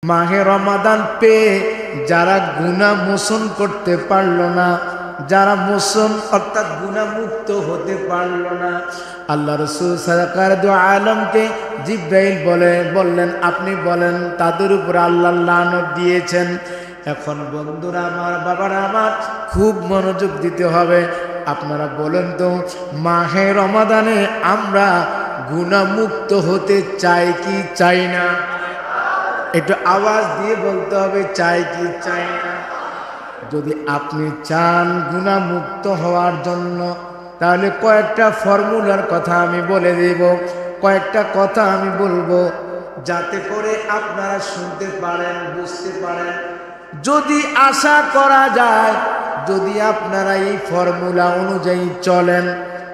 মাহে রমাদান পেয়ে যারা গুনাহ মোচন করতে পারল না, যারা মোচন অর্থাৎ গুনাহমুক্ত হতে পারল না, আল্লাহ রাসূল সরকার দু আলমকে জিব্রাইল বললেন আপনি বলেন তাদের উপর আল্লাহ লানত দিয়েছেন। এখন বন্ধুরা আমার, বাবারা আমার, খুব মনোযোগ দিতে হবে। আপনারা বলেন তো, মাহে রমাদানে আমরা গুনাহমুক্ত হতে চাই কি চাই না? একটু আওয়াজ দিয়ে বলতে হবে, চাই কি চাই না? যদি আপনি চান গুনাহমুক্ত হওয়ার জন্য, তাহলে কয়েকটা ফর্মুলার কথা আমি বলে দেব, কয়েকটা কথা আমি বলবো, যাতে করে আপনারা শুনতে পারেন, বুঝতে পারেন। যদি আশা করা যায়, যদি আপনারা এই ফর্মুলা অনুযায়ী চলেন,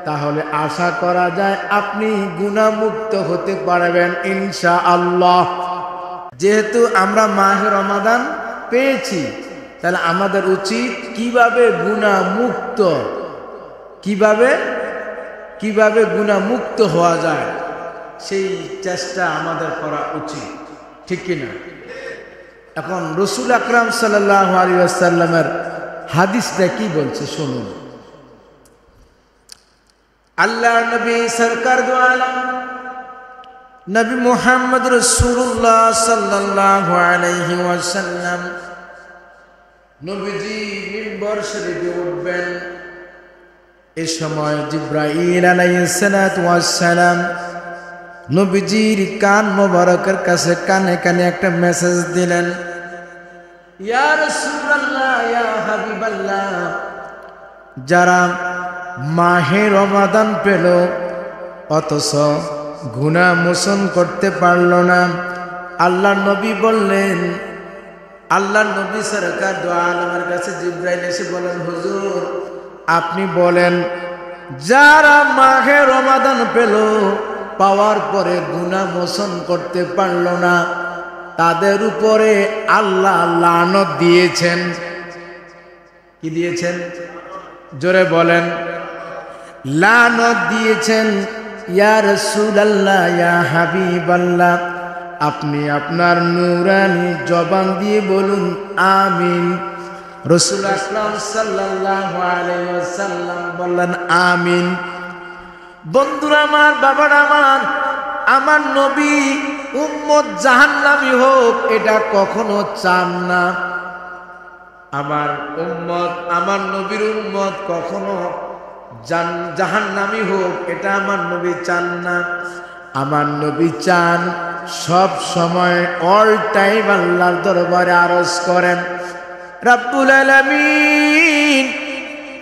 তাহলে আশা করা যায় আপনি গুনাহমুক্ত হতে পারবেন ইনশাআল্লাহ। যেহেতু আমরা মাহে রমাদান পেয়েছি, তাহলে আমাদের উচিত কিভাবে গুনাহমুক্ত, কিভাবে গুনাহমুক্ত হওয়া যায় সেই চেষ্টা আমাদের করা উচিত, ঠিক কিনা? এখন রাসূল আকরাম সাল্লাল্লাহু আলাইহি ওয়াসাল্লামের হাদিসটা কি বলছে শুনুন। আল্লাহর নবী সরকার দু আলম নবী মুহাম্মদ রাসূলুল্লাহ সাল্লাল্লাহু আলাইহি ওয়াসাল্লাম নবীজি মিম্বর শরীফে উঠবেন। এই সময় জিবরাইল আলাইহিস সালাতু ওয়াস সালাম নবীজির কান মোবারকের কাছে কানে কানে একটা মেসেজ দিলেন, ইয়া রাসূলুল্লাহ, ইয়া হাবিবাল্লাহ, যারা মাহে রমাদান পেল অথচ গুনাহ মোচন করতে পারল না, আল্লাহ নবী বললেন, আল্লাহ নবী সরকার দু আলমের কাছে জিবরাইল এসে বলেন, হুজুর আপনি বলেন যারা মাহে রমাদান পেল, পাওয়ার পরে গুনাহ মোচন করতে পারল না, তাদের উপরে আল্লাহ লানত দিয়েছেন। কি দিয়েছেন? জোরে বলেন। লানত দিয়েছেন। ইয়া রাসূলুল্লাহ, ইয়া হাবিবাল্লাহ, আপনি আপনার নূরানি জবান দিয়ে বলুন আমিন। রাসূল আকরাম সাল্লাল্লাহু আলাইহি ওয়াসাল্লাম বললেন আমিন। বন্ধুরা আমার, বাবারা আমার নবী উম্মত জাহান্নামী হোক এটা কখনো চান না। আমার উম্মত, আমার নবীর উম্মত কখনো জাহান্নামী হোক এটা আমার নবী চান না। আমার নবী চান সব সময় অল টাইম আল্লাহর দরবারে আরজ করেন, রব্বুল আলামিন,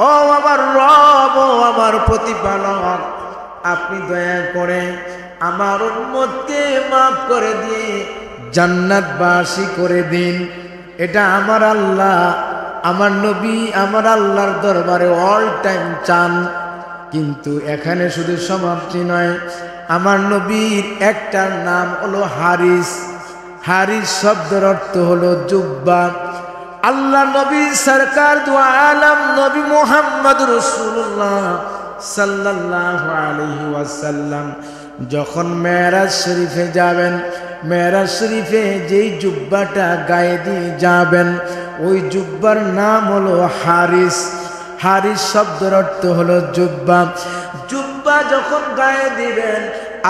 ও আমার রব, ও আমার প্রতিপালক, আপনি দয়া করে আমার উম্মতকে মাফ করে দিয়ে জান্নাতবাসী করে দিন। এটা আমার আল্লাহ, আমার নবী আমার আল্লাহর দরবারে অল টাইম চান। কিন্তু এখানে শুধু সমাপ্তি নয়, আমার নবীর একটা নাম হলো হারিস। হারিস শব্দের অর্থ হলো জুব্বা। আল্লাহ নবী সরকার দু আলম নবী মুহাম্মদ রাসূলুল্লাহ সাল্লাল্লাহু আলাইহি ওয়াসাল্লাম যখন মেরাজ শরীফে যাবেন, মেরাজ শরীফে যেই জুব্বাটা গায়ে দিয়ে যাবেন, ওই জুব্বার নাম হলো হারিস। হারিস শব্দের অর্থ হলো জুব্বা। জুব্বা যখন গায়ে দিবেন,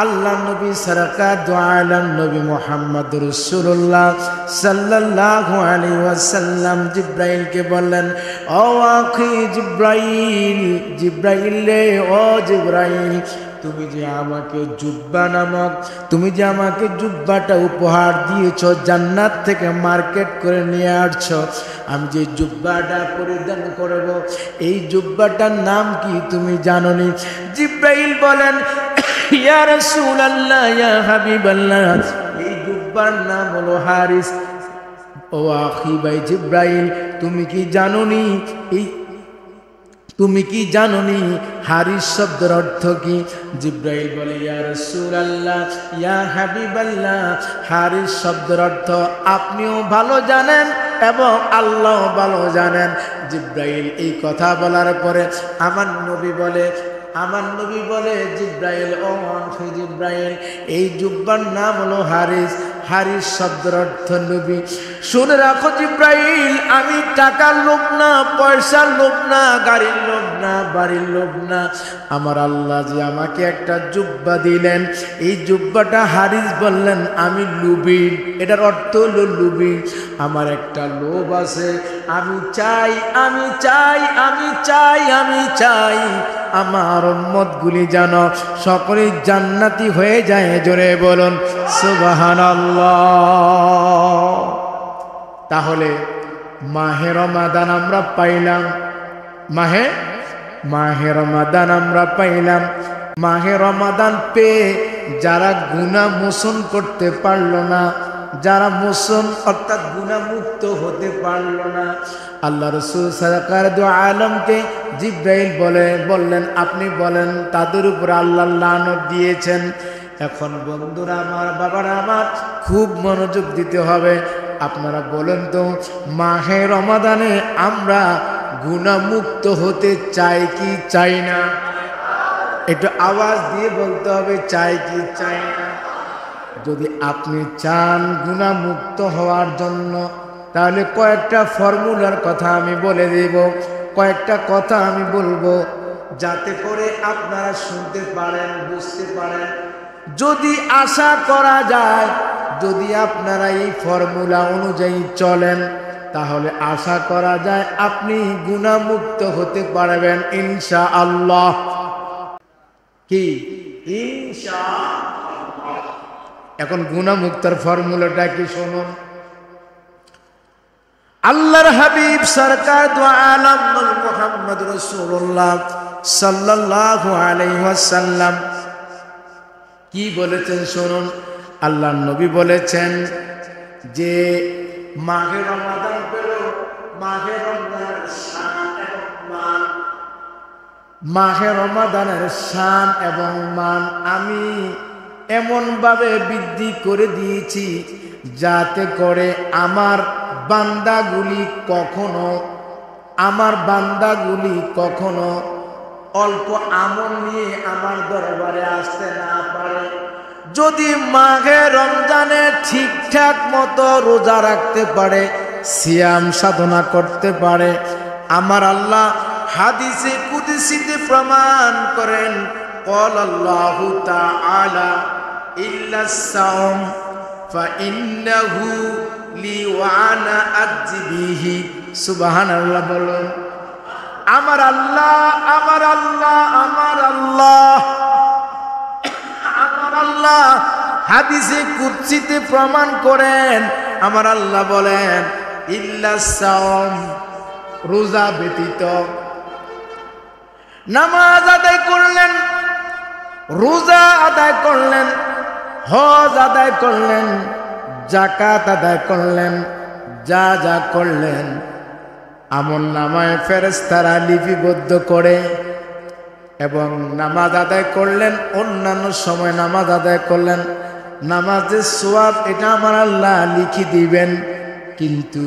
আল্লাহ নবী সরকার দু আলম নবী মুহাম্মদ রাসূলুল্লাহ সাল্লাল্লাহু আলাইহি ওয়াসাল্লাম জিবরাইলকে বললেন, ও আখি জিবরাইল, জিবরাইল রে, ও জিবরাইল, তুমি যে আমাকে জুব্বা নামক, তুমি যে আমাকে জুব্বাটা উপহার দিয়েছ, জান্নাত থেকে মার্কেট করে নিয়ে আসছো, আমি যে জুব্বাটা পরিধান করব, এই জুব্বাটার নাম কি তুমি জানোনি? জিবরাইল বলেন, ইয়া রাসূলুল্লাহ, ইয়া হাবিবাল্লাহ, এই জুব্বার নাম হলো হারিস। ও আখি ভাই জিবরাইল, তুমি কি জানোনি, তুমি কি জানোনি হারিস শব্দের অর্থ কি? জিবরাইল বলে, ইয়া রাসূলুল্লাহ, ইয়া হাবিবাল্লাহ, হারিস শব্দের অর্থ আপনিও ভালো জানেন এবং আল্লাহও ভালো জানেন। জিবরাইল এই কথা বলার পরে আমার নবী বলে জিবরাইল, ও জিবরাইল, এই জুব্বার নাম হলো হারিস। হারিস শব্দের অর্থ নবী। শুনে রাখো জিব্রাইল, আমি টাকার লোভ না, পয়সার লোভ না, গাড়ির লোভ না, বাড়ির লোভ না, আমার আল্লাহ যে আমাকে একটা জুব্বা দিলেন, এই জুব্বাটা হারিস বললেন আমি লুবি। এটার অর্থ হলো লুবি। আমার একটা লোভ আছে, আমি চাই, আমি চাই, আমি চাই, আমি চাই আমার উম্মতগুলি যেন সকলেই জান্নাতি হয়ে যায়। জোরে বলুন সুবহানাল্লাহ। তাহলে মাহে রমাদান আমরা পাইলাম, মাহে রমাদান আমরা পাইলাম। মাহে রমাদান পেয়ে যারা গুনাহ মোচন করতে পারল না, যারা মোচন অর্থাৎ গুনাহমুক্ত হতে পারল না, আল্লাহ রাসূল সরকার দু আলমকে জিব্রাইল বললেন আপনি বলেন তাদের উপর আল্লাহ লানত দিয়েছেন। এখন বন্ধুরা আমার, বাবারা আমার, খুব মনোযোগ দিতে হবে। আপনারা বলেন তো, মাহে রমাদানে আমরা গুনাহমুক্ত হতে চাই কি চাই না? একটু আওয়াজ দিয়ে বলতে হবে, চাই কি চাই না? যদি আপনি চান গুনাহমুক্ত হওয়ার জন্য, তাহলে কয়েকটা ফর্মুলার কথা আমি বলে দেব, কয়েকটা কথা আমি বলবো, যাতে করে আপনারা শুনতে পারেন, বুঝতে পারেন। যদি আশা করা যায়, যদি আপনারা এই ফর্মুলা অনুযায়ী চলেন, তাহলে আশা করা যায় আপনি গুনাহমুক্ত হতে পারবেন ইনশাআল্লাহ। কি ইনশাআল্লাহ? এখন গুনাহমুক্তর ফর্মুলাটা কি শুনুন। আল্লাহর হাবিব সরকার দু আলম মুহাম্মদ রাসূলুল্লাহ সাল্লাল্লাহু আলাইহি ওয়াসাল্লাম কি বলেছেন শুনুন। আল্লাহর নবী বলেছেন যে মাহে রমাদান পেল, মাহে রমজানের শান এবং মান, মাহে রমাদানের শান এবং মান আমি এমন ভাবে বৃদ্ধি করে দিয়েছি যাতে করে আমার বান্দাগুলি কখনো অল্প আমল নিয়ে আমার দরবারে আসতে না পারে। যদি মাহে রমজানে ঠিকঠাক মতো রোজা রাখতে পারে, সিয়াম সাধনা করতে পারে, আমার আল্লাহ হাদিসে কুদসিতে প্রমাণ করেন, ক্বালাল্লাহু তাআলা ইল্লাস সাওম ফাইন্নাহু লি ওয়া আনা আজজি বিহি। সুবহানাল্লাহ বলুন। আমার আল্লাহ, আমার আল্লাহ, আমার আল্লাহ, আমার আল্লাহ হাদিসে কুদসিতে প্রমাণ করেন, আমার আল্লাহ বলেন ইল্লাস সাওম, রোজা ব্যতীত। নামাজ আদায় করলেন, রোজা আদায় করলেন, হজ আদায় করলেন, যাকাত আদায় করলেন, যা যা করলেন আমলনামায় ফেরেশতারা লিপিবদ্ধ করে, এবং নামাজ আদায় করলেন, অন্যান্য সময় নামাজ আদায় করলেন, নামাজের সওয়াব এটা আমার আল্লাহ লিখে দিবেন। কিন্তু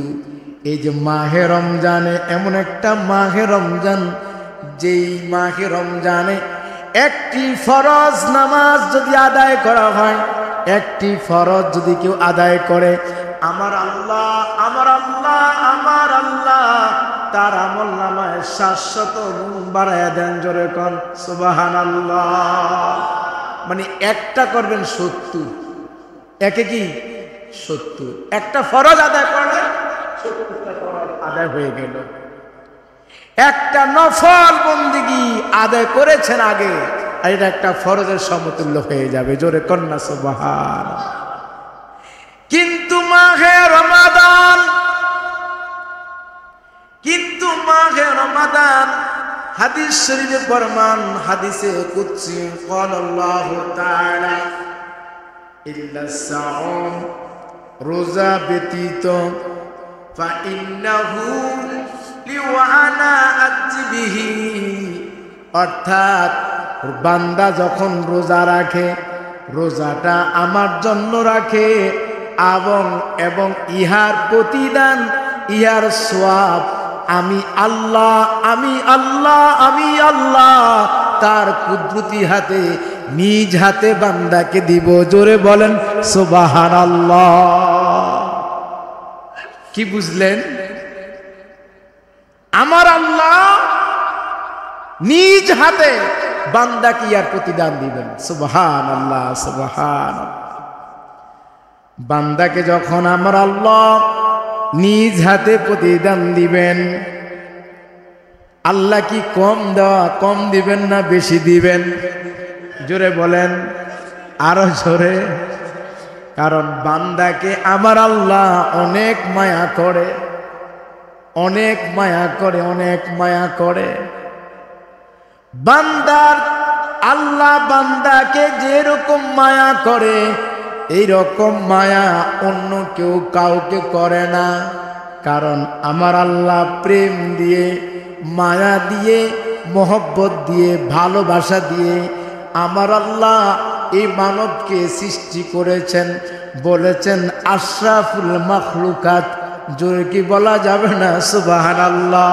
এই যে মাহে রমজানে, এমন একটা মাহে রমজান, যেই মাহে রমজানে একটি ফরজ নামাজ যদি আদায় করা হয়, একটি ফরজ যদি কেউ আদায় করে, আমার আল্লাহ, আমার আল্লাহ, আমার আল্লাহ তার আমলনামায় 700 গুণ বাড়ায়া দেন। জোরে কোন সুবহানাল্লাহ। মানে একটা করবেন 70, একে কি 70, একটা ফরজ আদায় করলে 70টা ফরজ আদায় হয়ে গেল। একটা নফল বন্দেগী আদায় করেছেন আগে, আর এটা একটা ফরজের সমতুল্য হয়ে যাবে। জোরে কন্যা সুবহানাল্লাহ। কিন্তু মাহে রমাদান, কিন্তু মাহে রমাদান হাদিস শরীফে ফরমান, হাদিসে কুদসি, ক্বালাল্লাহু তাআলা ইল্লাস সাওম, রোজা ব্যতীত, ফাইন্নাহু লি ওয়া আনা আজজি বিহি। অর্থাৎ বান্দা যখন রোজা রাখে, রোজাটা আমার জন্য রাখে, এবং ইহার প্রতিদান, ইহার সওয়াব আমি আল্লাহ, আমি আল্লাহ, আমি আল্লাহ তার কুদরতি হাতে নিজ হাতে বান্দাকে দিব। জোরে বলেন সুবহানাল্লাহ। কি বুঝলেন? আমার আল্লাহ নিজ হাতে বান্দাকে ইয়ার প্রতিদান দিবেন। সুবহানাল্লাহ সুবহানাল্লাহ। বান্দাকে যখন আমার আল্লাহ নিজ হাতে প্রতিদান দিবেন, আল্লাহ কি কম দিবেন না বেশি দিবেন? জোরে বলেন, আরো জোরে। কারণ বান্দাকে আমার আল্লাহ অনেক মায়া করে, অনেক মায়া করে, অনেক মায়া করে। বান্দার আল্লাহ বান্দাকে যেরকম মায়া করে এই রকম মায়া অন্য কেউ কাউকে করে না। কারণ আমার আল্লাহ প্রেম দিয়ে, মায়া দিয়ে, মহব্বত দিয়ে, ভালোবাসা দিয়ে আমার আল্লাহ এই মানবকে সৃষ্টি করেছেন। বলেছেন আশরাফুল মাখলুকাত। জোরে কি বলা যাবে না সুবহানাল্লাহ?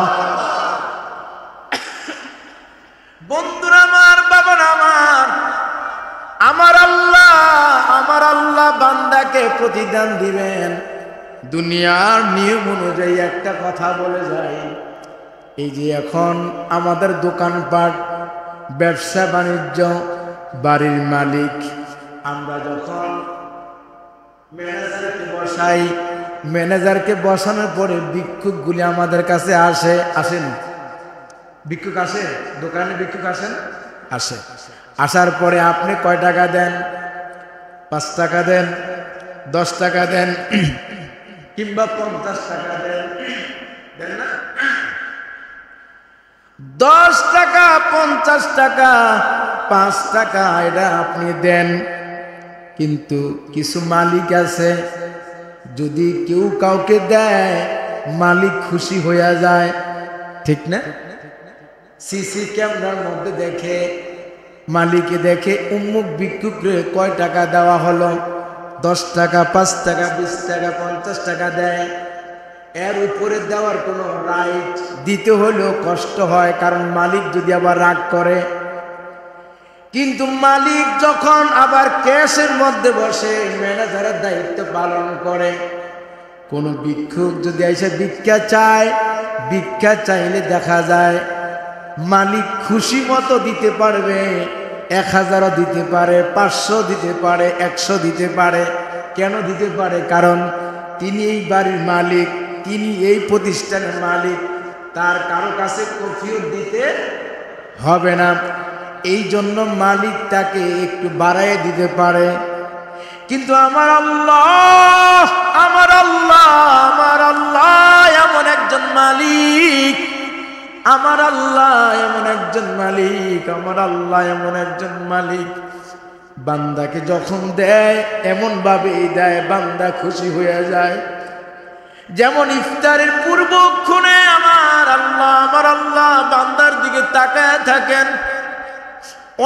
বন্ধুরা আমার, বাবারা আমার আমার আল্লাহ বান্দাকে প্রতিদান দিবেন। দুনিয়ার নিয়ম অনুযায়ী একটা কথা বলে যায়, এই যে এখন আমাদের দোকানপাট, ব্যবসা বাণিজ্য, বাড়ির মালিক, আমরা যখন ম্যানেজারকে বসাই, ম্যানেজারকে বসানোর পরে ভিক্ষুকগুলি আমাদের কাছে আসেন। ভিক্ষুক আসে, দোকানে ভিক্ষুক আসে। আসার পরে আপনি কয় টাকা দেন? 5 টাকা দেন, 10 টাকা দেন, কিংবা 50 টাকা দেন না? 10 টাকা, 50 টাকা, 5 টাকা এটা আপনি দেন। কিন্তু কিছু মালিক আছে, যদি কেউ কাউকে দেয় মালিক খুশি হয়ে যায়, ঠিক না? সিসি ক্যামেরার মধ্যে দেখে, মালিকে দেখে উম্মুক ভিক্ষুকরে কয় টাকা দেওয়া হলো, 10 টাকা, 5 টাকা, 20 টাকা, 50 টাকা দেয়। এর উপরে দেওয়ার কোনো রাইট দিতে হলেও কষ্ট হয়, কারণ মালিক যদি আবার রাগ করে। কিন্তু মালিক যখন আবার ক্যাশের মধ্যে বসে ম্যানেজারের দায়িত্ব পালন করে, কোন ভিক্ষুক যদি এসে ভিক্ষা চায়, ভিক্ষা চাইলে দেখা যায় মালিক খুশি মতো দিতে পারবে। 1000 দিতে পারে, 500 দিতে পারে, 100 দিতে পারে। কেন দিতে পারে? কারণ তিনি এই বাড়ির মালিক, তিনি এই প্রতিষ্ঠানের মালিক, তার কারো কাছে কফিয়ত দিতে হবে না। এই জন্য মালিক তাকে একটু বাড়ায় দিতে পারে। কিন্তু আমার আল্লাহ এমন একজন মালিক, আমার আল্লাহ এমন একজন মালিক, আমার আল্লাহ এমন একজন মালিক, বান্দাকে যখন দেয় এমন ভাবেই দেয় বান্দা খুশি হয়ে যায়। যেমন ইফতারের পূর্বক্ষণে আমার আল্লাহ বান্দার দিকে তাকায় থাকেন।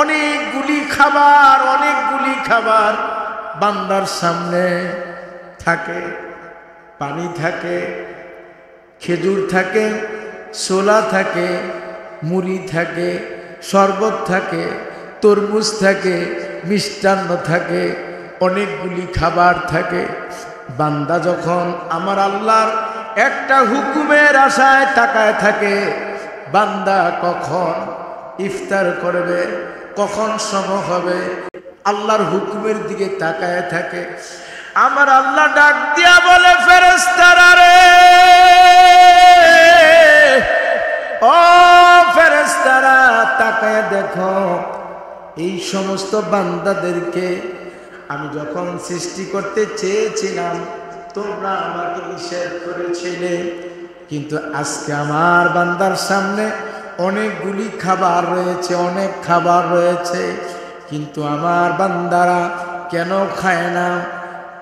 অনেকগুলি খাবার বান্দার সামনে থাকে। পানি থাকে, খেজুর থাকে, ছোলা থাকে, মুড়ি থাকে, শরবত থাকে, তরমুজ থাকে, মিষ্টান্ন থাকে, অনেকগুলি খাবার থাকে। বান্দা যখন আমার আল্লাহর একটা হুকুমের আশায় তাকায় থাকে, বান্দা কখন ইফতার করবে, কখন সময় হবে, আল্লাহর হুকুমের দিকে তাকায় থাকে। আমার আল্লাহ ডাক দিয়া বলে, ফেরেশতারা রে, ও ফেরেশতারা তাকায় দেখো, এই সমস্ত বান্দাদেরকে আমি যখন সৃষ্টি করতে চেয়েছিলাম তোমরা আমাকে নিষেধ করেছিলে, কিন্তু আজকে আমার বান্দার সামনে অনেকগুলি খাবার রয়েছে, অনেক খাবার রয়েছে, কিন্তু আমার বান্দারা কেন খায় না?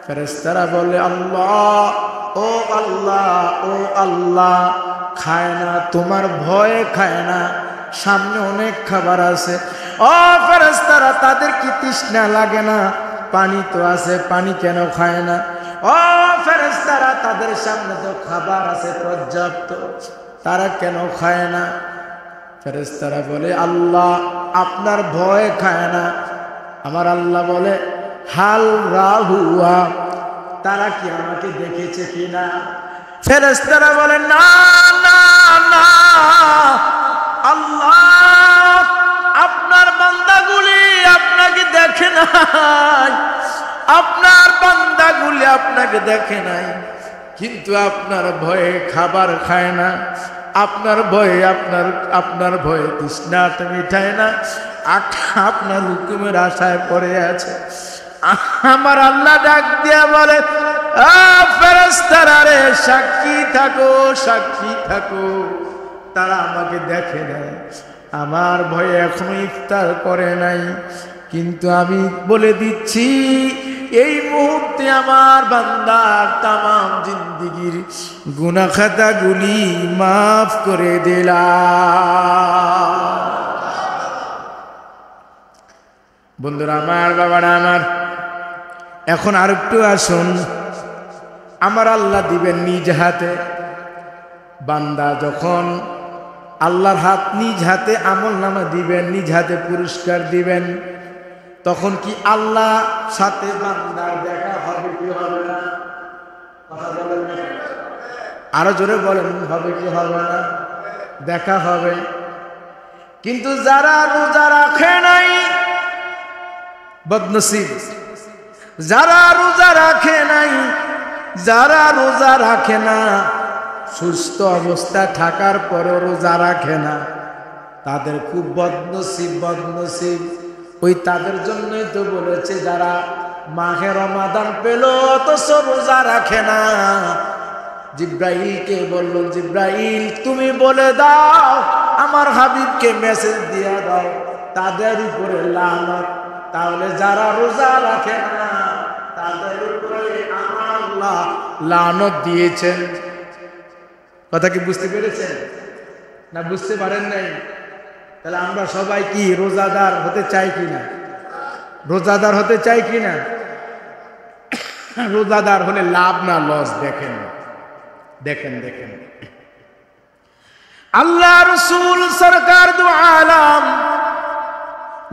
ফেরেশতারা বলে, আল্লাহ, ও আল্লাহ, ও আল্লাহ, খায় না, তোমার ভয়ে খায় না, সামনে অনেক খাবার আছে। ও ফেরেশতারা, তাদের কি তৃষ্ণা লাগে না? পানি তো আছে, পানি কেন খায় না? ও ফেরেশতারা, তাদের সামনে তো খাবার আছে পর্যাপ্ত, তারা কেন খায় না? ফেরেশতারা বলে, আল্লাহ, আপনার ভয় খায় না। আমার আল্লাহ বলে হাল রাহুয়া, তারা কি আমাকে দেখেছে কিনা? ফেরেশতারা বলে না না না, আল্লাহ আপনার বান্দাগুলি আপনাকে দেখে নাই, আপনার বান্দাগুলি আপনাকে দেখে নাই, কিন্তু আপনার ভয়ে খাবার খায় না, আপনার ভয়ে আপনার ভয়ে তৃষ্ণাটা মিটায় না, আপনার হুকুমের আশায় পড়ে আছে। আমার আল্লাহ ডাক দিয়া বলে ফেরেশতারা রে, সাক্ষী থাকো, সাক্ষী থাকো, তারা আমাকে দেখে নাই, আমার ভয়ে এখনো ইফতার করে নাই, কিন্তু আমি বলে দিচ্ছি এই মুহূর্তে আমার বান্দার তামাম জিন্দেগীর গুনাহ খাতাগুলি মাফ করে দিলাম। বন্ধুরা আমার, বাবারা আমার, এখন আর একটু আসুন, আমার আল্লাহ দিবেন নিজ হাতে। বান্দা যখন আল্লাহর হাত নিজ হাতে আমলনামা দিবেন, নিজ হাতে পুরস্কার দিবেন, তখন কি আল্লাহ সাথে বান্দার দেখা হবে কি হবে না? কথা বলেন না, আরো জোরে বলেন, হবে কি হবে না? দেখা হবে। কিন্তু যারা রোজা রাখে নাই, বদনসিব, যারা রোজা রাখে নাই, যারা রোজা রাখে না, সুস্থ অবস্থা থাকার পরেও রোজা রাখে না, তাদের খুব বদনসিব, বদনসিব। ওই তাদের জন্যই তো বলেছে যারা মাহে রমাদান পেল অথচ রোজা রাখে না। জিব্রাইলকে বলল, জিব্রাইল তুমি বলে দাও, আমার হাবিবকে মেসেজ দিয়ে দাও, তাদের উপরে লানত। তাহলে যারা রোজা রাখে না তাদের উপরে আমার আল্লাহ লানত দিয়েছেন। কথা কি বুঝতে পেরেছেন না বুঝতে পারেন নাই? তাহলে আমরা সবাই কি রোজাদার হতে চাই কিনা? রোজাদার হতে চাই কিনা? রোজাদার হলে লাভ না লস? দেখেন দেখেন দেখেন, আল্লাহ রসুল সরকার দু আলম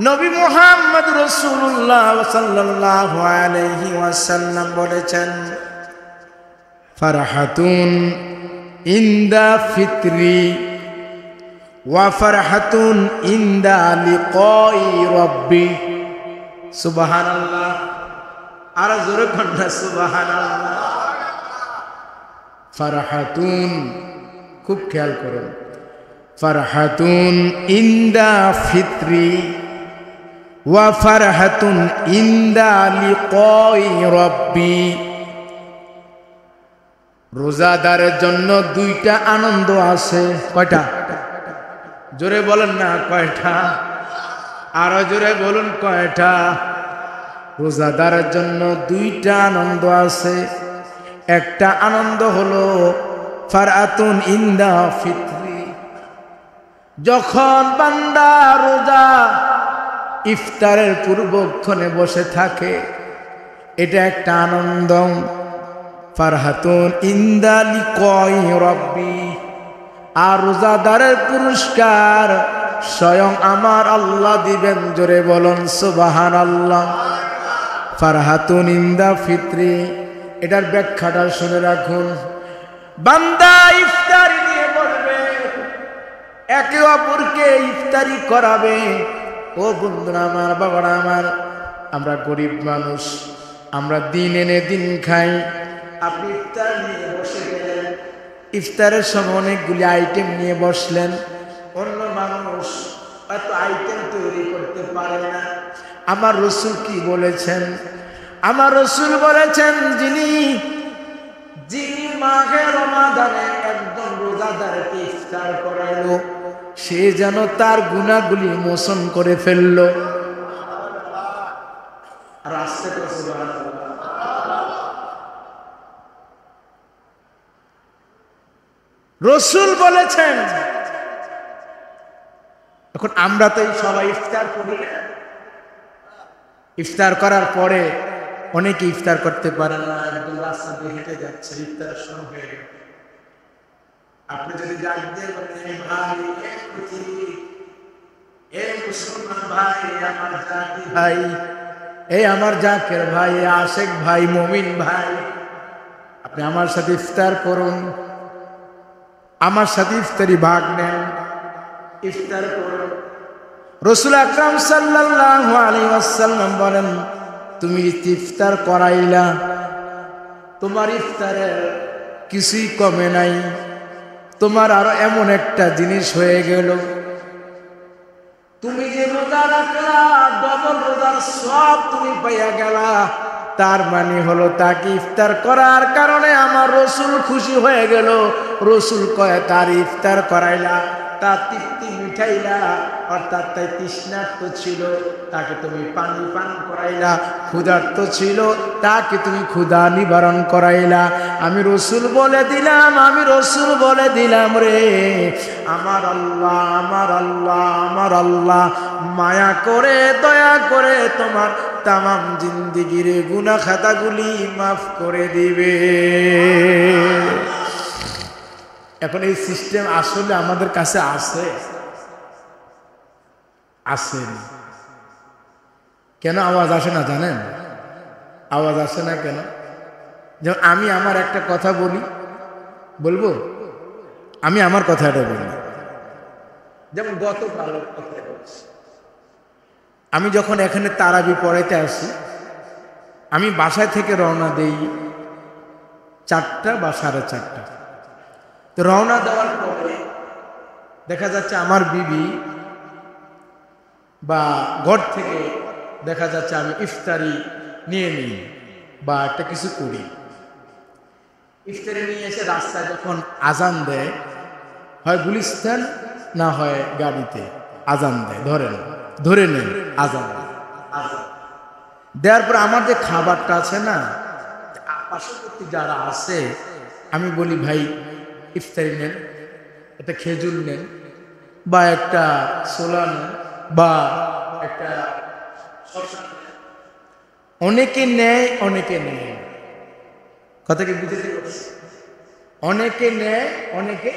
নবী মুহাম্মদ রাসূলুল্লাহ সাল্লাল্লাহু আলাইহি ওয়াসাল্লাম বলেছেন, ফারহাতুন ইনদা ফিত্রি ওয়া ফারহাতুন ইনদা লিকাই রাব্বি। সুবহানাল্লাহ, আর জোরে কন্যা সুবহানাল্লাহ। ফারহাতুন, খুব খেয়াল করুন, ফারহাতুন ইনদা ফিত্রি ওয়া ফারহাতুন ইনদা লিকাই রাব্বি। রোজাদারের জন্য দুইটা আনন্দ আছে। কয়টা? জোরে বলেন না কয়টা? আরো জোরে বলুন কয়টা? রোজাদারের জন্য দুইটা আনন্দ আছে। একটা আনন্দ হলো ফারহাতুন ইনদা ফিত্রি, যখন বান্দা রোজা ইফতারের পূর্বক্ষণে বসে থাকে, এটা একটা আনন্দ। ফারহাতুন ইনদা লিকাই রাব্বি, আর রোজাদারের পুরস্কার স্বয়ং আমার আল্লাহ দিবেন। জোরে বলুন সুবহানাল্লাহ। ফারহাতুন ইনদা ফিত্রি, এটার ব্যাখ্যাটা শুনে রাখুন। বান্দা ইফতারি নিয়ে বলবে, একে অপরকে ইফতারি করাবে। ও বন্ধুরা আমার, বাবারা আমার, আমরা গরিব মানুষ, আমরা দিন এনে দিন খাই। আপনি ইফতার নিয়ে বসে গেলেন, ইফতারের সময় অনেকগুলি আইটেম নিয়ে বসলেন। অন্য মানুষ এত আইটেম তৈরি করতে পারে না। আমার রাসূল কি বলেছেন? আমার রাসূল বলেছেন, যিনি মাহে রমাদানে একজন রোজাদারকে ইফতার করালো, সে যেন তার গুনাহগুলি মোচন করে ফেলল। আর আস্তে করে সুবহানাল্লাহ। রাসূল বলেছেন। এখন আমরা তো সবাই ইফতার করি, ইফতার করার পরে অনেকে ইফতার করতে পারে না, একদম রাস্তা দিয়ে হেঁটে যাচ্ছে, ইফতারের সময় হয়ে গেল। আপনি যদি ডাক দিয়ে বলেন, ভাই এই মুসলমান ভাই, আমার জাতি ভাই, এই আমার জাকের ভাই, আশেক ভাই, মুমিন ভাই, আপনি আমার সাথে ইফতার করুন, আমার সাথে ইফতারি ভাগ নেন, ইফতার করুন। রাসূল আকরাম সাল্লাল্লাহু আলাইহি ওয়াসাল্লাম বলেন, তুমি ইফতার করাইলা, তোমার ইফতারের কিছুই কমে নাই, তোমার আরো এমন একটা জিনিস হয়ে গেল, তুমি যে রোজা রাখলা ডবল রোজার সব তুমি পাইয়া গেলা। তার মানে হলো তাকে ইফতার করার কারণে আমার রাসূল খুশি হয়ে গেল। রাসূল কয় তার ইফতার করাইলা, তার তৃপ্তি মিটাইলা, অর্থাৎ তাই তৃষ্ণার্ত ছিল তাকে তুমি পানি পান করাইলা, ক্ষুধার্ত ছিল তাকে তুমি ক্ষুধা নিবারণ করাইলা। আমি রাসূল বলে দিলাম, আমি রাসূল বলে দিলাম রে, আমার আল্লাহ, আমার আল্লাহ, আমার আল্লাহ মায়া করে দয়া করে তোমার তামাম জিন্দেগির গুনাহ খাতাগুলি মাফ করে দিবে। এখন এই সিস্টেম আসলে আমাদের কাছে আছে? আসেন। কেন আওয়াজ আসে না জানেন? আওয়াজ আসে না কেন? যেমন আমি আমার একটা কথা বলি, বলবো, আমি আমার কথাটা বলি। যেমন গতকাল আমি যখন এখানে তারাবি পড়াইতে আসি, আমি বাসায় থেকে রওনা দেই 4টা বা 4:30। তো রওনা দেওয়ার পরে দেখা যাচ্ছে আমার বিবি বা ঘর থেকে দেখা যাচ্ছে আমি ইফতারি নিয়ে নিই বা একটা কিছু করি। ইফতারি নিয়ে এসে রাস্তায় যখন আজান দেয়, হয় গুলিস্তান না হয় গাড়িতে আজান দেয়, ধরে নেন আজান দেওয়ার পর আমার যে খাবারটা আছে না, পার্শ্ববর্তী যারা আছে আমি বলি ভাই ইফতারি নেন, একটা খেজুর নেন বা একটা ছোলা নেন বা একটা শসা নেন। অনেকে নেয়, অনেকে নেয়, কথা কি বুঝতে পারছি? অনেকে নেয়, অনেকে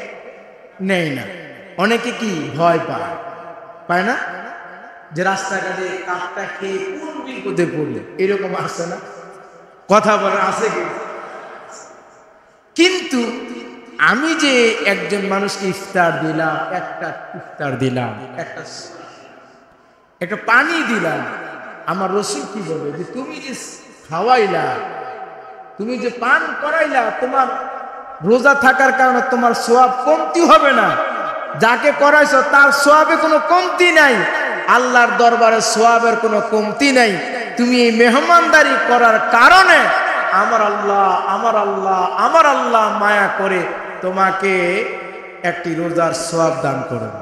নেয় না। অনেকে কি ভয় পায় না যে রাস্তাঘাটে কাপটা খেয়ে কোন বিপদে পড়লে, এরকম আসে না? কথা বলে আছে কি? কিন্তু আমি যে একজন মানুষকে ইফতার দিলাম, একটা ইফতার দিলাম, একটা পানি দিলাম, আমার রাসূল কি বলে যে তুমি যে খাওয়াইলা, তুমি যে পান করাইলা, তোমার রোজা থাকার কারণে তোমার সওয়াব কমতি হবে না। যাকে করাইছো তার সওয়াবে কোনো কমতি নাই, আল্লাহর দরবারে সওয়াবের কোনো কমতি নাই। তুমি এই মেহমানদারি করার কারণে আমার আল্লাহ, আমার আল্লাহ, আমার আল্লাহ মায়া করে তোমাকে একটি রোজার সওয়াব দান করবে।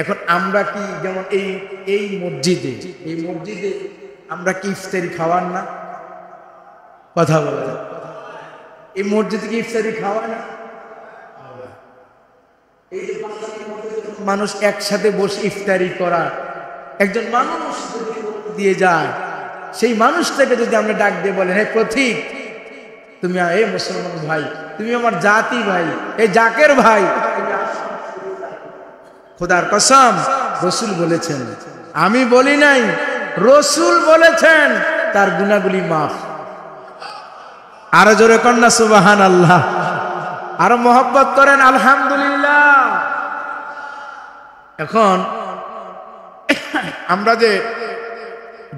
এখন আমরা কি যেমন এই মসজিদে আমরা কি ইফতারি খাওয়ান না? কথা বলে, এই মসজিদে কি ইফতারি খাওয়ায় না? এই যে মানুষ একসাথে বসে ইফতারি করা, একজন মানুষ দিয়ে যায়, সেই মানুষটাকে যদি আমরা ডাক দিয়ে বলেন, হে প্রতীক, তুমি এই মুসলমান ভাই, তুমি আমার জাতি ভাই, এই জাকের ভাই, খোদার কসম রাসূল বলেছেন, আমি বলি নাই, রাসূল বলেছেন তার গুনাহগুলি মাফ। আরো জোরে কন্যা সুবহানাল্লাহ, আরো মহব্বত করেন আলহামদুলিল্লাহ। এখন আমরা যে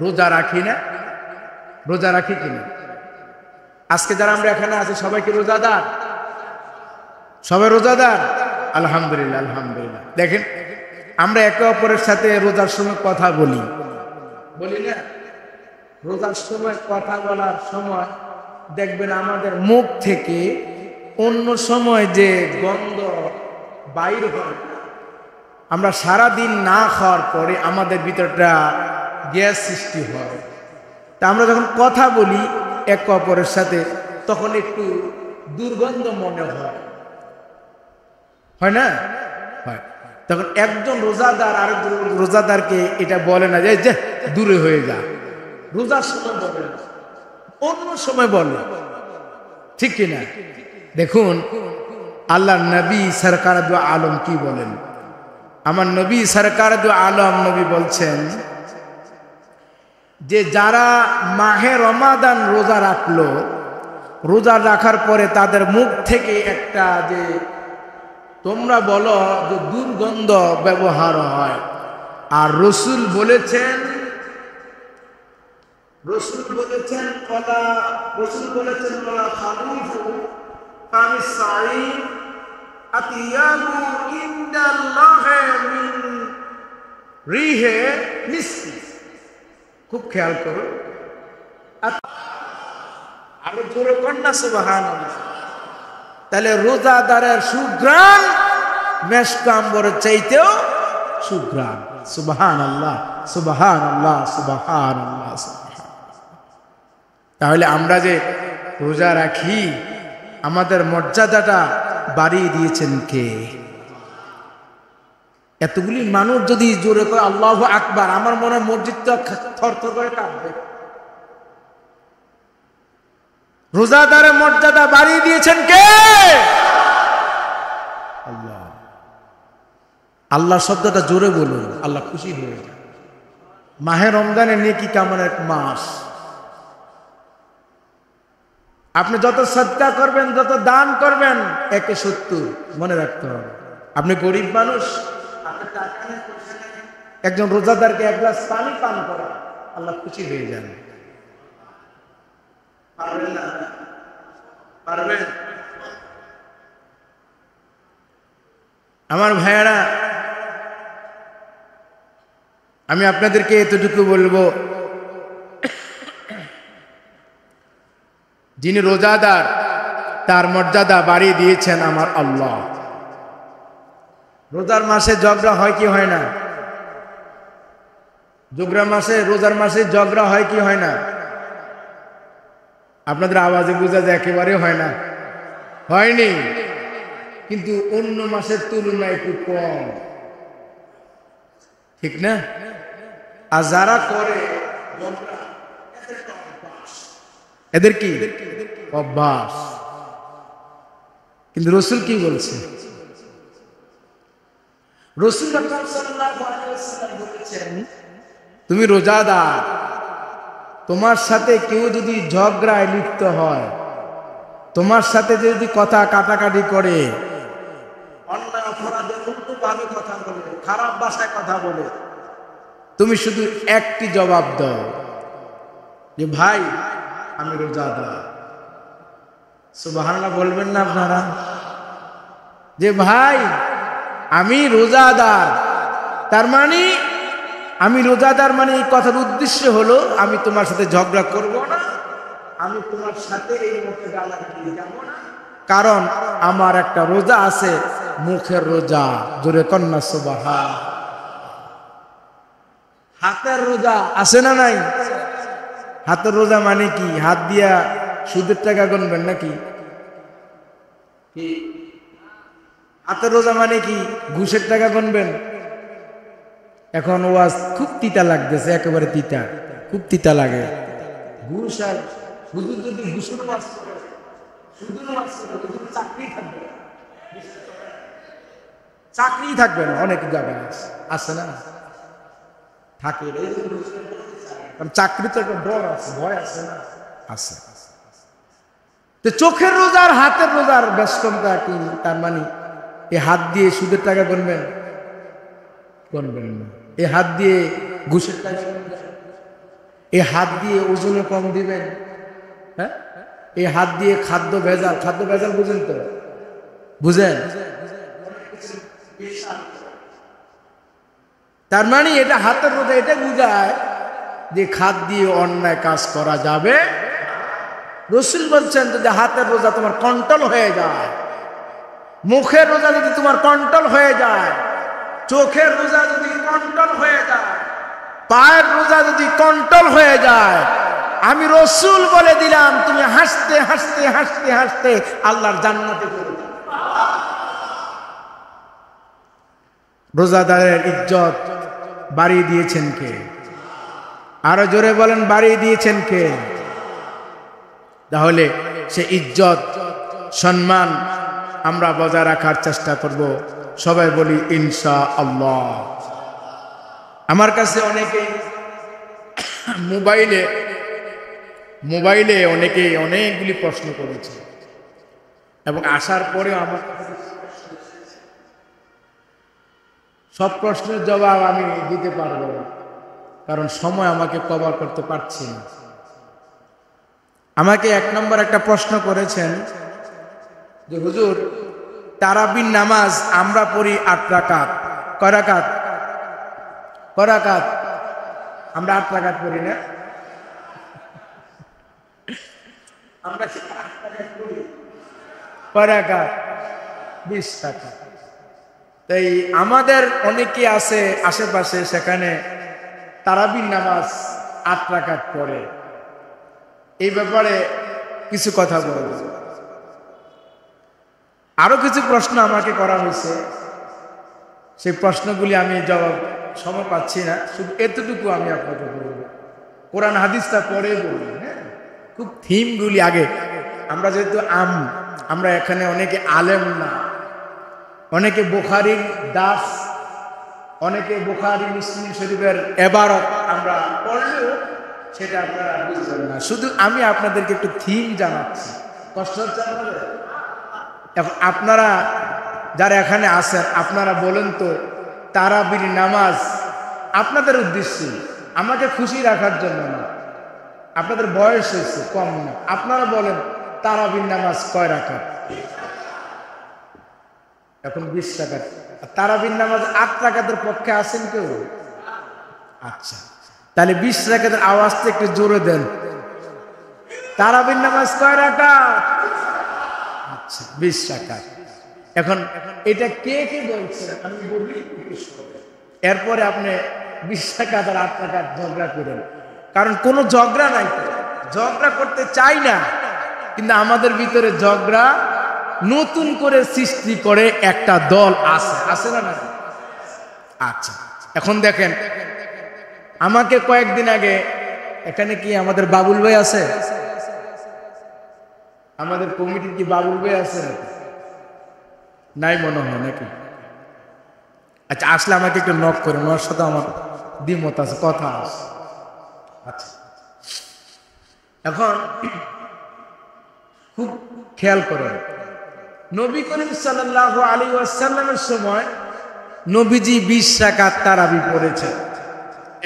রোজা রাখি না, রোজা রাখি কিনা? আজকে যারা আমরা এখানে আছি সবাই কি রোজাদার? সবাই রোজাদার? আলহামদুলিল্লাহ, আলহামদুলিল্লাহ। দেখেন আমরা একে অপরের সাথে রোজার সময় কথা বলি না? রোজার সময় কথা বলার সময় দেখবেন আমাদের মুখ থেকে অন্য সময় যে গন্ধ বাইর হয়, আমরা সারা দিন না খাওয়ার পরে আমাদের ভিতরটা গ্যাস সৃষ্টি হয়। তা আমরা যখন কথা বলি একে অপরের সাথে, তখন একটু দুর্গন্ধ মনে হয় না? হয়। তখন একজন রোজাদার আরেকজন রোজাদারকে এটা বলে না যে দূরে হয়ে যা, রোজার সময় বলে না, অন্য সময় বলে, ঠিক কিনা? দেখুন আল্লাহর নবী সরকার দু আলম কি বলেন, আমার নবী সরকার দু আলম নবী বলছেন যে যারা মাহে রমাদান রোজা রাখলো, রোজা রাখার পরে তাদের মুখ থেকে একটা যে তোমরা বলো যে দুর্গন্ধ ব্যবহার হয়, আর রসুল বলেছেন খুব খেয়াল করো, আরো জোরে কন্যা সুবহানাল্লাহ। তাহলে রোজাদারের সুঘ্রাণ মেশক আম্বরের চাইতেও সুঘ্রাণ। সুবহানাল্লাহ, সুবহানাল্লাহ, সুবহানাল্লাহ। তাহলে আমরা যে রোজা রাখি, আমাদের মর্যাদাটা বাড়িয়ে দিয়েছেন কে? এতগুলি মানুষ যদি জোরে করে আল্লাহু আকবার, আমার মনে হয় মসজিদটা থরথর করে কাঁপবে। রোজাদারের মর্যাদা বাড়িয়ে দিয়েছেন কে? আল্লাহ। আল্লাহ শব্দটা জোরে বলুন, আল্লাহ খুশি হয়ে যায়। মাহে রমজানের নেকি কামানের মাস। আপনি যত সদকা করবেন, যত দান করবেন, 1/70 মনে রাখতে হবে। আপনি গরিব মানুষ, একজন রোজাদারকে 1 গ্লাস পানি পান করা, আল্লাহ খুশি হয়ে যান। পারবেন না? পারবেন? আমার ভাইয়েরা, আমি আপনাদেরকে এতটুকু বলবো, যিনি রোজাদার তার মর্যাদা বাড়িয়ে দিয়েছেন আমার আল্লাহ। রোজার মাসে ঝগড়া হয় কি হয় না? রোজার মাসে ঝগড়া হয় কি হয় না? আপনাদের আওয়াজে বোঝা যায় একেবারে হয় না, হয়নি। কিন্তু অন্য মাসের তুলনায় একটু কম, ঠিক না? আর যারা করে এদের কি অভ্যাস। কিন্তু রসুল কি বলছে? রসুল বলেছেন, তুমি রোজাদার, তোমার সাথে কেউ যদি ঝগড়ায় লিপ্ত হয়, তোমার সাথে যদি কথা কাটাকাটি করে, অন্যায় অপরাধে উল্টোভাবে কথা বলে, খারাপ ভাষায় কথা বলে, তুমি শুধু একটি জবাব দাও যে ভাই আমি রোজাদার। সুবহানাল্লাহ বলবেন না আপনারা? যে ভাই আমি রোজাদার। তার মানে আমি রোজাদার, মানে এই কথার উদ্দেশ্য হলো আমি তোমার সাথে ঝগড়া করব না, আমি তোমার সাথে এই মুখে গালাগালি যাব না, কারণ আমার একটা রোজা আছে, মুখের রোজা। জোরে কন্যা সুবহান। হাতের রোজা আছে না নাই? হাতের রোজা মানে কি? হাত দিয়া সুদের টাকা গুনবেন নাকি? হাতের রোজা মানে কি? ঘুষের টাকা গুনবেন? এখন ওয়াজ খুব তিতা লাগতেছে, একেবারে তিতা, খুব তিতা লাগে। ঘুষ আর হুজুর যদি ঘুষের ওয়াজ করে, সুদের ওয়াজ করে, চাকরি থাকবে, চাকরি থাকবে না। অনেক জায়গায় আছে না, থাকে, চাকরি তো একটা ডর আছে, ভয় আছে না? আছে। তো চোখের রোজার হাতের রোজার ব্যস্ততা কি? তার মানে এই হাত দিয়ে সুদের টাকা গুনবেন? গুনবেন না। এই হাত দিয়ে ঘুষের টাকা গুনবেন? এই হাত দিয়ে ওজনে কম দিবেন? হ্যাঁ। এই হাত দিয়ে খাদ্য ভেজাল, খাদ্য ভেজাল বুঝেন তো? বুঝেন? তার মানে এটা হাতের রোজা, এটা বুঝায় যে খাদ দিয়ে অন্যায় কাজ করা যাবে। রসুল বলছেন যদি হাতের রোজা তোমার কন্ট্রোল হয়ে যায়, মুখের রোজা যদি তোমার কন্ট্রোল হয়ে যায়, চোখের রোজা যদি কন্ট্রোল হয়ে যায়, পায়ের রোজা যদি কন্ট্রোল হয়ে যায়, আমি রসুল বলে দিলাম তুমি হাসতে হাসতে হাসতে হাসতে আল্লাহর জান্নাতে চলে যাবে। রোজাদারের ইজ্জত বাড়িয়ে দিয়েছেন কে? আরো জোরে বলেন, বাড়িয়ে দিয়েছেন কে? তাহলে সে ইজ্জত সম্মান আমরা বজায় রাখার চেষ্টা করব। সবাই বলি ইনশাআল্লাহ। আমার কাছে অনেকেই মোবাইলে অনেকেই অনেকগুলি প্রশ্ন করেছে এবং আসার পরেও আমার সব প্রশ্নের জবাব আমি দিতে পারবো না, কারণ সময় আমাকে কভার করতে পারছি না। আমাকে 1 নম্বর একটা প্রশ্ন করেছেন যে হুজুর, তারাবির নামাজ আমরা পড়ি 8 রাকাত, কয় রাকাত? কয় রাকাত? আমরা 8 রাকাত পড়ি না? আমরা 8 রাকাত পড়ি, কয় রাকাত? 20 রাকাত। তাই আমাদের অনেকে আছে আশেপাশে, সেখানে তারাবির নামাজ 8 রাকাত পড়ে। এই ব্যাপারে কিছু কথা বলব। আরো কিছু প্রশ্ন আমাকে করা হয়েছে, সেই প্রশ্নগুলি আমি জবাব সময় পাচ্ছি না, শুধু এতটুকু আমি আপনাকে বলব। কোরআন হাদিসটা পরে বলি, হ্যাঁ, খুব থিমগুলি আগে। আমরা যেহেতু আমরা এখানে অনেকে আলেম না, অনেকে বুখারীর দাস, অনেকে বুখারী মুসলিম শরীফের ইবারত আমরা পড়লেও সেটা আপনারা বুঝবেন না। শুধু আমি আপনাদেরকে একটু থিম জানাচ্ছি। কষ্ট হচ্ছে আপনাদের? আপনারা যারা এখানে আছেন, আপনারা বলেন তো, তারাবির নামাজ আপনাদের উদ্দেশ্যে, আমাকে খুশি রাখার জন্য না, আপনাদের বয়স হয়েছে কম না, আপনারা বলেন তারাবির নামাজ কয় রাকাত? এখন 20 রাকাত। তারাবির নামাজ 8 রাকাতের পক্ষে আছেন কেউ? আচ্ছা, তাহলে 20 রাকাতের আওয়াজটা একটু জোরে দেন। তারাবির নামাজ কয় রাকাত? আচ্ছা, 20 রাকাত। এখন এটা কে কে বলছে আমি বলি, এরপরে আপনি 20 রাকাত আর 8 রাকাত ঝগড়া করেন, কারণ কোনো ঝগড়া নাই, ঝগড়া করতে চাই না, কিন্তু আমাদের ভিতরে ঝগড়া নতুন করে সৃষ্টি করে একটা দল আছে না? আচ্ছা, এখন দেখেন, আমাকে কয়েকদিন আগে, এখানে কি আমাদের বাবুল ভাই আছে? আমাদের কমিটির কি বাবুল ভাই আছে? নাই মনে হয় নাকি? আচ্ছা, আসলে আমাকে একটু নক করে, ওনার সাথে আমার দ্বিমত আছে, কথা আছে। আচ্ছা, এখন খুব খেয়াল করেন, নবী করিম সাল্লাল্লাহু আলাইহি ওয়াসাল্লামের সময় নবীজি 20 রাকাত তারাবি পড়েছেন।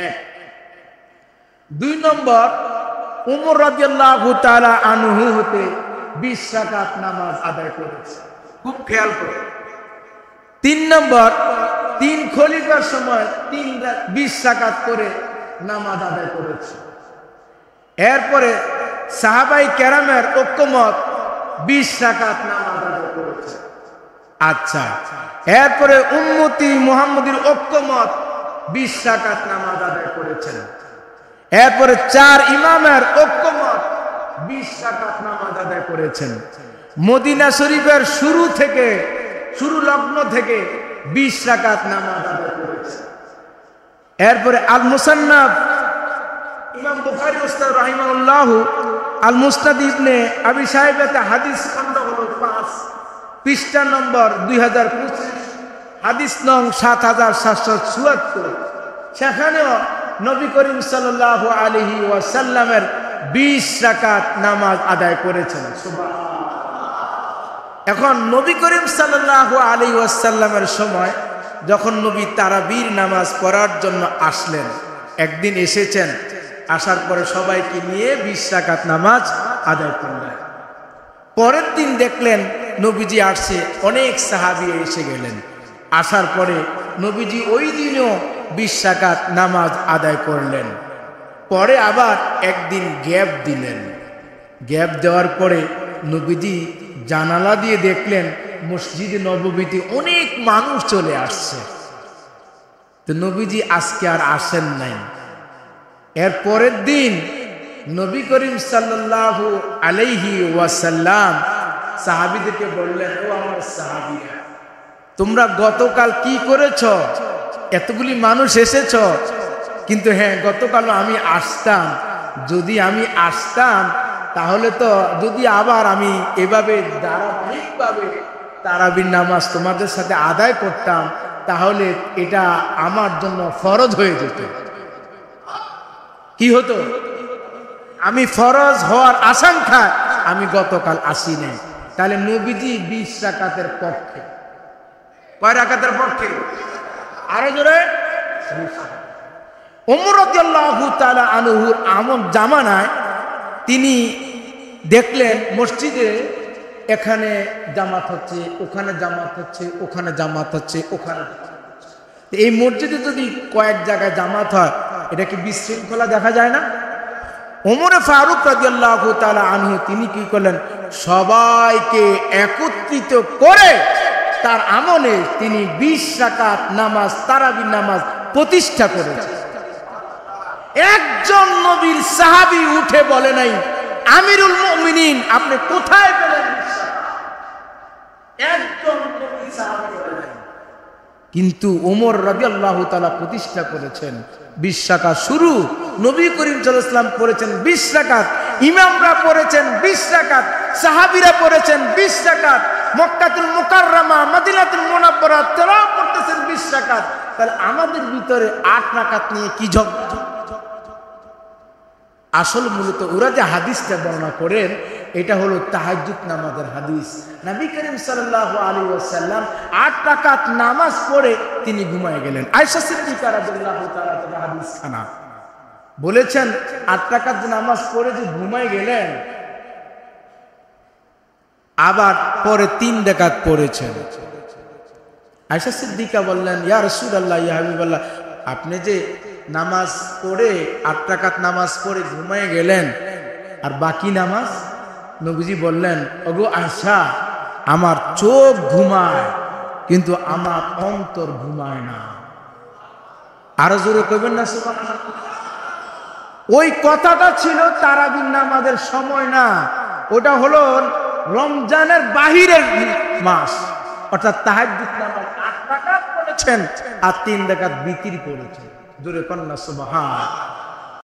1। 2 নম্বর, উমর রাদিয়াল্লাহু তাআলা আনহু হতে 20 রাকাত নামাজ আদায় করেছে, খুব খেয়াল করেন। 3 নম্বর, 3 খলিফার সময় 20 রাকাত করে নামাজ আদায় করেছে। এরপরে সাহাবাই কেরামের ঐক্যমত 20 রাকাত নামাজ আদায় করেছে। আচ্ছা, এরপরে উম্মতি মুহাম্মদীর ঐক্যমত 20 রাকাত নামাজ আদায় করেছেন। এরপরে 4 ইমামের ঐক্যমত 20 রাকাত নামাজ আদায় করেছেন। মদিনা শরীফের শুরু লগ্ন থেকে 20 রাকাত নামাজ আদায় করেছেন। এরপরে আল মুসান্নাফ, ইমাম বুখারী উস্তাদ রাহিমাহুল্লাহ আল মুসনাদ ইবনে আবি শাইবাতে হাদিস খণ্ড হলো 5, পৃষ্ঠা নম্বর 2025, হাদিস নং 7774। সেখানেও নবী করিম সাল্লাল্লাহু আলাইহি ওয়াসাল্লামের 20 রাকাত নামাজ আদায় করেছেন। এখন নবী করিম সাল্লাল্লাহু আলাইহি ওয়াসাল্লামের সময় যখন নবী তারাবির নামাজ পড়ার জন্য আসলেন, একদিন এসেছেন, আসার পরে সবাইকে নিয়ে 20 রাকাত নামাজ আদায় করলেন। পরের দিন দেখলেন নবীজি আসছে, অনেক সাহাবী এসে গেলেন। আসার পরে নবীজি ওই দিনও 20 রাকাত নামাজ আদায় করলেন। পরে আবার একদিন গ্যাপ দিলেন। গ্যাপ দেওয়ার পরে নবীজি জানালা দিয়ে দেখলেন মসজিদে নববীতে অনেক মানুষ চলে আসছে। তো নবীজি আজকে আর আসেন নাই। এর পরের দিন নবী করিম সাল্লাল্লাহু আলাইহি ওয়াসাল্লাম সাহাবীদেরকে বললেন, ও আমার সাহাবীরা, তোমরা গতকাল কি করেছ? এতগুলি মানুষ এসেছ, কিন্তু হ্যাঁ, গতকালও আমি আসতাম। যদি আমি আসতাম তাহলে তো, যদি আবার আমি এভাবে ধারাবাহিকভাবে তারাবির নামাজ তোমাদের সাথে আদায় করতাম, তাহলে এটা আমার জন্য ফরজ হয়ে যেত। কি হতো? আমি ফরজ হওয়ার আশঙ্কায় আমি গতকাল আসি নাই। তাহলে নবীজি 20 রাকাতের পক্ষে। কয় রাকাতের পক্ষে? আরো জোরে। ওমর রাদিয়াল্লাহু তাআলা আনহুর আমল জামানায় তিনি দেখলেন মসজিদে এখানে জামাত হচ্ছে, ওখানে জামাত হচ্ছে, ওখানে জামাত হচ্ছে, ওখানে। এই মসজিদে যদি কয়েক জায়গায় জামাত হয়, এটা কি বিশৃঙ্খলা দেখা যায় না? ওমর ফারুক রাদিয়াল্লাহু তাআলা আনহু তিনি কি করলেন? সবাইকে একত্রিত করে তার আমলে তিনি 20 রাকাত নামাজ, তারাবির নামাজ প্রতিষ্ঠা করেছেন। একজন নবীর সাহাবী উঠে বলে নাই, আমিরুল মুমিনিন আপনি কোথায় পেলেন? একজন নবীর সাহাবী বলে নাই। কিন্তু ওমর রাদিয়াল্লাহু তাআলা প্রতিষ্ঠা করেছেন। 20 রাকাত শুরু, নবী করিম সাল্লাল্লাহু আলাইহি ওয়াসাল্লাম পড়েছেন 20 রাকাত, ইমামরা পড়েছেন 20 রাকাত, সাহাবীরা পড়েছেন 20 রাকাত, মক্কাতুল মুকাররমা, মদিনাতুল মুনাওয়ারা তারাও পড়তেছেন 20 রাকাত। তাহলে আমাদের ভিতরে 8 রাকাত নিয়ে কি ঝগড়া? আসল মূলত ওরা যে হাদিসটা বর্ণনা করেন, এটা হলো তাহাজ্জুদ নামাজের হাদিস। নবী করিম সাল্লাল্লাহু আলাইহি ওয়াসাল্লাম 8 রাকাত নামাজ পড়ে তিনি ঘুমিয়ে গেলেন। আয়েশা সিদ্দিকা রাদিয়াল্লাহু তাআলা থেকে হাদিস খানা বলেছেন, 8 রাকাত নামাজ পড়ে যে ঘুমিয়ে গেলেন, আবার পরে 3 রাকাত পড়েছেন। আয়েশা সিদ্দিকা বললেন, ইয়া রাসূলুল্লাহ, ইয়া হাবিবাল্লাহ, আপনি যে নামাজ পড়ে 8 রাকাত নামাজ পড়ে ঘুমিয়ে গেলেন, আর বাকি নামাজ? নবীজি বললেন, ওগো আয়েশা, আমার চোখ ঘুমায় কিন্তু আমার অন্তর ঘুমায় না। আরো জোরে কইবেন না সুবহানাল্লাহ? ওই কথাটা ছিল তারাবির নামাজের সময় না, ওটা হলো রমজানের বাহিরের মাস, অর্থাৎ তাহাজ্জুদ নামাজ 8 রাকাত পড়েছেন আর 3 রাকাত বিতির পড়েছেন। জোরে কন্যা সুবহান।